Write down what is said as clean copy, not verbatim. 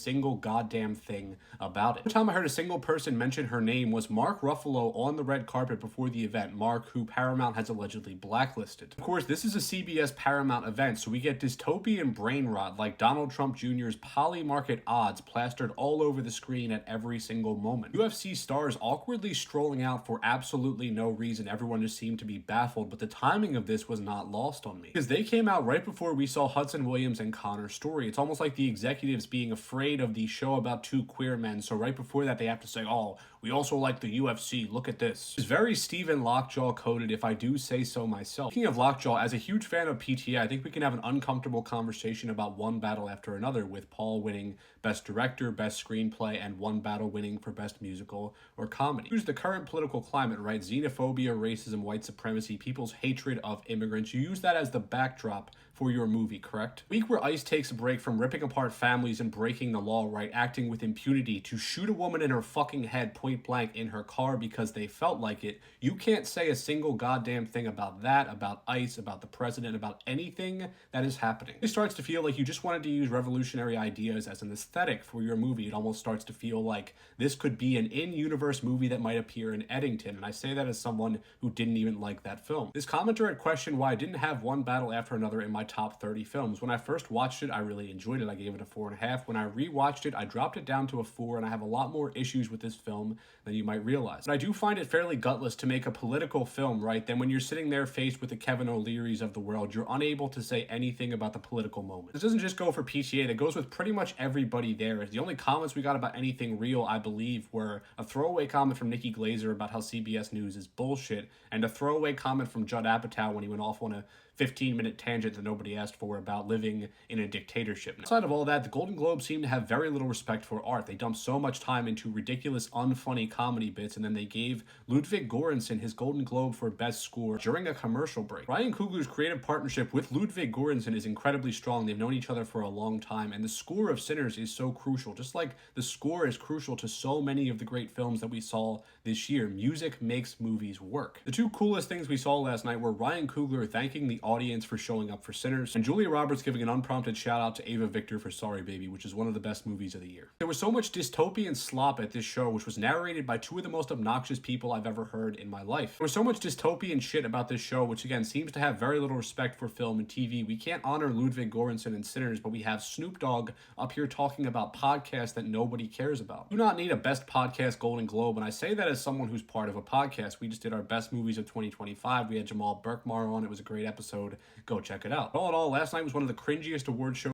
single goddamn thing about it. The time I heard a single person mention her name was Mark Ruffalo on the red carpet before the event. Mark, who Paramount has allegedly blacklisted. Of course, this is a CBS Paramount event, so we get dystopian brain rot like Donald Trump Jr.'s poly-market odds plastered all over the screen at every single moment. UFC stars awkwardly strolling out for absolutely no reason. Everyone just seemed to be baffled, but the timing of this was not lost on me, because they came out right before we saw Hudson Williams and Connor's story. It's almost like the executives being afraid of the show about two queer men, so right before that they have to say, oh, we also like the UFC, look at this. It's very Stephen Lockjaw coded, if I do say so myself. Speaking of Lockjaw, as a huge fan of PTA, I think we can have an uncomfortable conversation about One Battle After Another, with Paul winning Best Director, Best Screenplay, and One Battle winning for Best Musical or Comedy. Use the current political climate, right? Xenophobia, racism, white supremacy, people's hatred of immigrants. You use that as the backdrop for your movie, correct? Week where ICE takes a break from ripping apart families and breaking the law, right? Acting with impunity to shoot a woman in her fucking head point blank in her car because they felt like it. You can't say a single goddamn thing about that, about ICE, about the president, about anything that is happening. It starts to feel like you just wanted to use revolutionary ideas as an aesthetic for your movie. It almost starts to feel like this could be an in-universe movie that might appear in Eddington, and I say that as someone who didn't even like that film. This commenter had questioned why I didn't have One Battle After Another in my top 30 films. When I first watched it, I really enjoyed it. I gave it a 4.5. When I rewatched it, I dropped it down to a 4, and I have a lot more issues with this film than you might realize. But I do find it fairly gutless to make a political film, right? Then when you're sitting there faced with the Kevin O'Learys of the world, you're unable to say anything about the political moment. This doesn't just go for PTA, that goes with pretty much everybody there. The only comments we got about anything real, I believe, were a throwaway comment from Nikki Glazer about how CBS News is bullshit, and a throwaway comment from Judd Apatow when he went off on a 15-minute tangent that nobody asked for about living in a dictatorship. Outside of all that, the Golden Globes seem to have very little respect for art. They dump so much time into ridiculous, unfunny comedy bits, and then they gave Ludwig Göransson his Golden Globe for Best Score during a commercial break. Ryan Coogler's creative partnership with Ludwig Göransson is incredibly strong. They've known each other for a long time, and the score of Sinners is so crucial. Just like the score is crucial to so many of the great films that we saw this year, music makes movies work. The two coolest things we saw last night were Ryan Coogler thanking the audience for showing up for Sinners, and Julia Roberts giving an unprompted shout out to Ava Victor for Sorry Baby, which is one of the best movies of the year. There was so much dystopian slop at this show, which was narrated by two of the most obnoxious people I've ever heard in my life. There was so much dystopian shit about this show, which again seems to have very little respect for film and TV. We can't honor Ludwig Göransson in Sinners, but we have Snoop Dogg up here talking about podcasts that nobody cares about. You do not need a Best Podcast Golden Globe, and I say that as someone who's part of a podcast. We just did our best movies of 2025. We had Jamal Burkmar on. It was a great episode. Go check it out. All in all, last night was one of the cringiest award shows